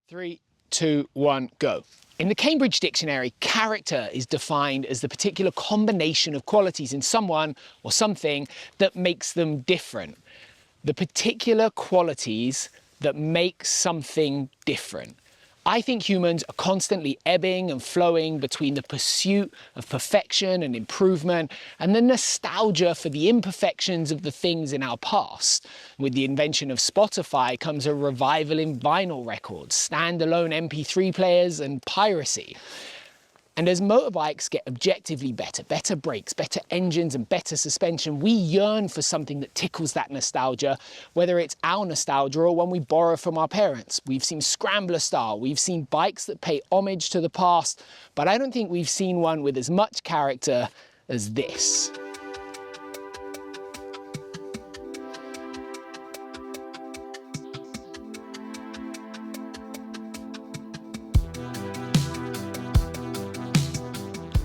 3, 2, 1, go. In the Cambridge Dictionary, character is defined as the particular combination of qualities in someone or something that makes them different. The particular qualities that make something different. I think humans are constantly ebbing and flowing between the pursuit of perfection and improvement and the nostalgia for the imperfections of the things in our past. With the invention of Spotify comes a revival in vinyl records, standalone MP3 players and piracy. And as motorbikes get objectively better, better brakes, better engines and better suspension, we yearn for something that tickles that nostalgia, whether it's our nostalgia or one we borrow from our parents. We've seen scrambler style, we've seen bikes that pay homage to the past, but I don't think we've seen one with as much character as this.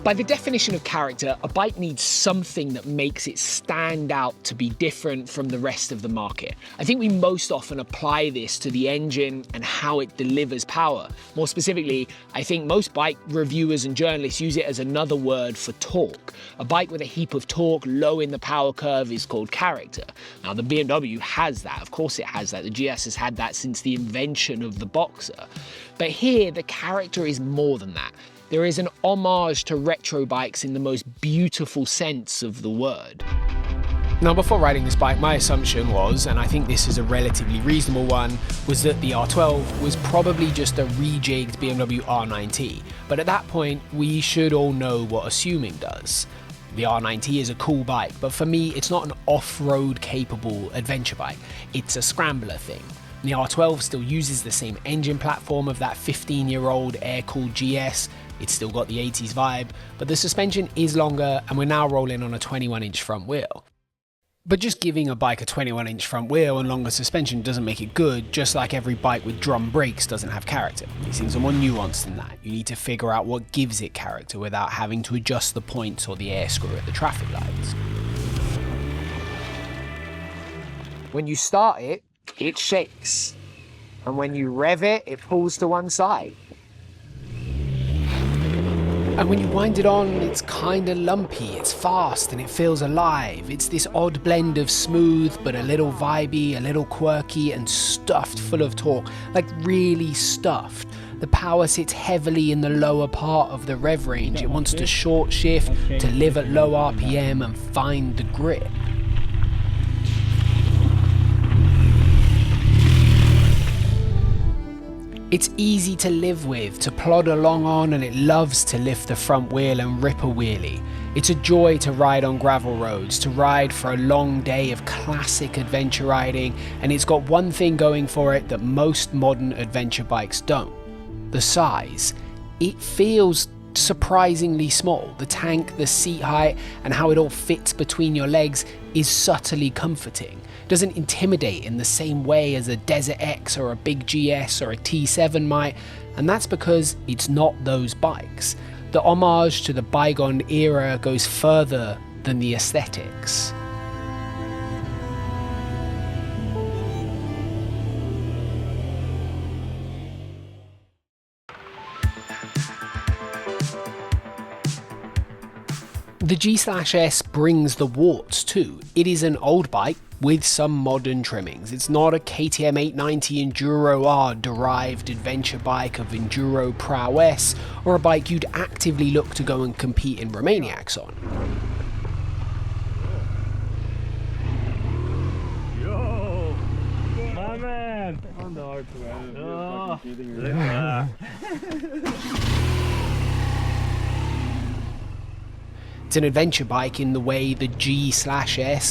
By the definition of character, a bike needs something that makes it stand out to be different from the rest of the market. I think we most often apply this to the engine and how it delivers power. More specifically, I think most bike reviewers and journalists use it as another word for torque. A bike with a heap of torque low in the power curve is called character. Now the BMW has that, of course it has that. The GS has had that since the invention of the Boxer. But here, the character is more than that. There is an homage to retro bikes in the most beautiful sense of the word. Now, before riding this bike, my assumption was, and I think this is a relatively reasonable one, was that the R12 was probably just a rejigged BMW R9T. But at that point, we should all know what assuming does. The R9T is a cool bike, but for me, it's not an off-road capable adventure bike. It's a scrambler thing. The R12 still uses the same engine platform of that 15-year-old air-cooled GS. It's still got the 80s vibe, but the suspension is longer and we're now rolling on a 21-inch front wheel. But just giving a bike a 21-inch front wheel and longer suspension doesn't make it good, just like every bike with drum brakes doesn't have character. These things are more nuanced than that. You need to figure out what gives it character without having to adjust the points or the air screw at the traffic lights. When you start it, it shakes. And when you rev it, it pulls to one side. And when you wind it on, it's kinda lumpy, it's fast and it feels alive. It's this odd blend of smooth, but a little vibey, a little quirky and stuffed full of torque, like really stuffed. The power sits heavily in the lower part of the rev range. It wants to short shift, to live at low RPM and find the grip. It's easy to live with, to plod along on, and it loves to lift the front wheel and rip a wheelie. It's a joy to ride on gravel roads, to ride for a long day of classic adventure riding, and it's got one thing going for it that most modern adventure bikes don't: the size. It feels surprisingly small. The tank, the seat height, and how it all fits between your legs is subtly comforting. Doesn't intimidate in the same way as a Desert X or a big GS or a T7 might, and that's because it's not those bikes. The homage to the bygone era goes further than the aesthetics. The G/S brings the warts too. It is an old bike with some modern trimmings. It's not a KTM 890 Enduro R derived adventure bike of enduro prowess, or a bike you'd actively look to go and compete in Romaniacs on. Yo, my man! On the hard It's an adventure bike in the way the G/S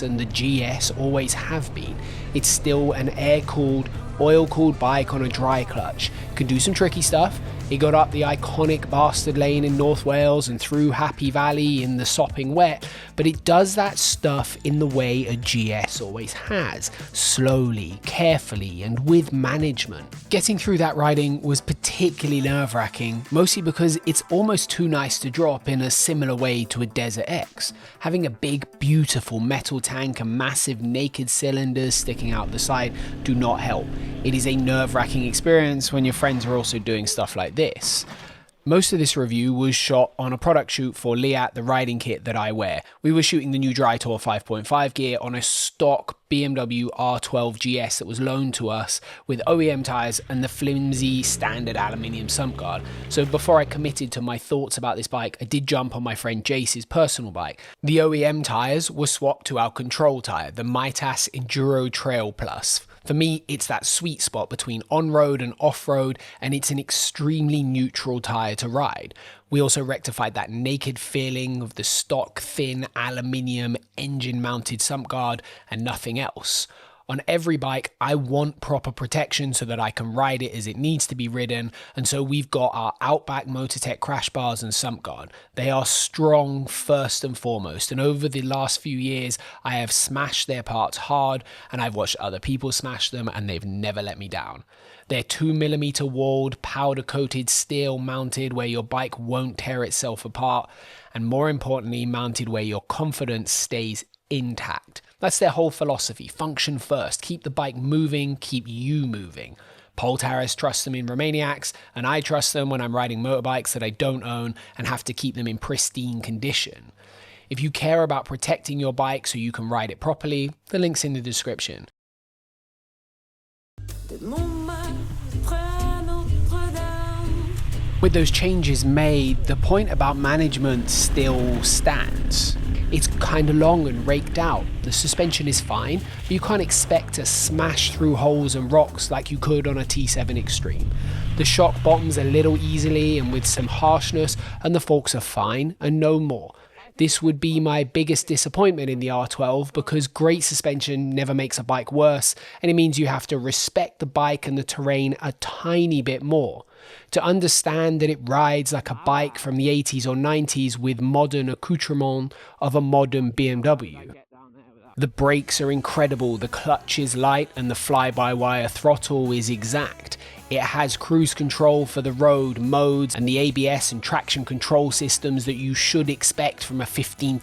and the GS always have been. It's still an air-cooled, oil-cooled bike on a dry clutch. Can do some tricky stuff. It got up the iconic Bastard Lane in North Wales and through Happy Valley in the sopping wet, but it does that stuff in the way a GS always has, slowly, carefully, and with management. Getting through that riding was particularly nerve-wracking, mostly because it's almost too nice to drop in a similar way to a Desert X. Having a big, beautiful metal tank and massive naked cylinders sticking out the side do not help. It is a nerve-wracking experience when your friends are also doing stuff like this. Most of this review was shot on a product shoot for Llel, the riding kit that I wear. We were shooting the new Dry Tour 5.5 gear on a stock BMW R12 GS that was loaned to us with OEM tyres and the flimsy standard aluminium sump guard. So before I committed to my thoughts about this bike, I did jump on my friend Jace's personal bike. The OEM tyres were swapped to our control tyre, the Mitas Enduro Trail Plus. For me, it's that sweet spot between on-road and off-road, and it's an extremely neutral tyre to ride. We also rectified that naked feeling of the stock thin aluminium engine-mounted sump guard and nothing else. On every bike, I want proper protection so that I can ride it as it needs to be ridden, and so we've got our Outback Motortech crash bars and sump guard. They are strong first and foremost, and over the last few years, I have smashed their parts hard, and I've watched other people smash them, and they've never let me down. They're 2mm walled, powder-coated steel mounted where your bike won't tear itself apart, and more importantly, mounted where your confidence stays intact. That's their whole philosophy. Function first. Keep the bike moving, keep you moving. Poltaris trusts them in Romaniacs, and I trust them when I'm riding motorbikes that I don't own and have to keep them in pristine condition. If you care about protecting your bike so you can ride it properly, the link's in the description. With those changes made, the point about management still stands. It's kind of long and raked out. The suspension is fine, but you can't expect to smash through holes and rocks like you could on a T7 Extreme. The shock bottoms a little easily and with some harshness, and the forks are fine and no more. This would be my biggest disappointment in the R12 because great suspension never makes a bike worse, and it means you have to respect the bike and the terrain a tiny bit more to understand that it rides like a bike from the 80s or 90s with modern accoutrement of a modern BMW. The brakes are incredible, the clutch is light, and the fly-by-wire throttle is exact. It has cruise control for the road modes and the ABS and traction control systems that you should expect from a £15,000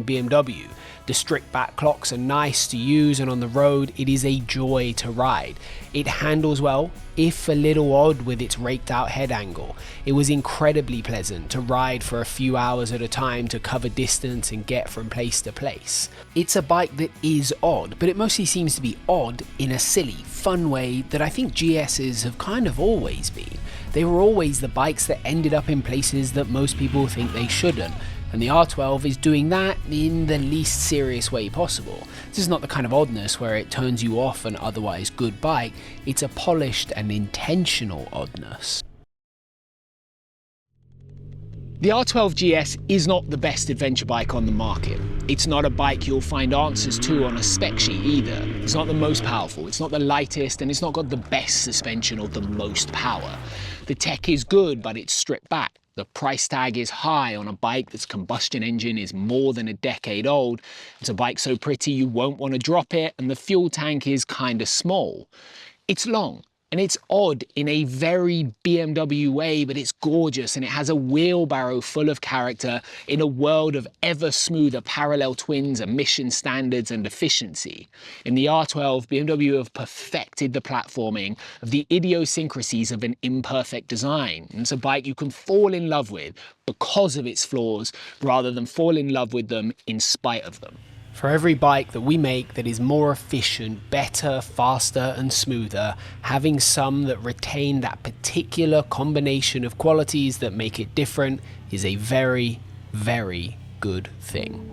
BMW. The strict back clocks are nice to use, and on the road it is a joy to ride. It handles well, if a little odd with its raked out head angle. It was incredibly pleasant to ride for a few hours at a time to cover distance and get from place to place. It's a bike that is odd, but it mostly seems to be odd in a silly, fun way that I think GS's have kind of always been. They were always the bikes that ended up in places that most people think they shouldn't. And the R12 is doing that in the least serious way possible. This is not the kind of oddness where it turns you off an otherwise good bike. It's a polished and intentional oddness. The R12 GS is not the best adventure bike on the market. It's not a bike you'll find answers to on a spec sheet either. It's not the most powerful, it's not the lightest, and it's not got the best suspension or the most power. The tech is good, but it's stripped back. The price tag is high on a bike that's combustion engine is more than a decade old. It's a bike so pretty you won't want to drop it, and the fuel tank is kind of small. It's long. And it's odd in a very BMW way, but it's gorgeous, and it has a wheelbarrow full of character in a world of ever smoother parallel twins, emission standards and efficiency. In the R12, BMW have perfected the platforming of the idiosyncrasies of an imperfect design. And it's a bike you can fall in love with because of its flaws rather than fall in love with them in spite of them. For every bike that we make that is more efficient, better, faster and smoother, having some that retain that particular combination of qualities that make it different is a very, very good thing.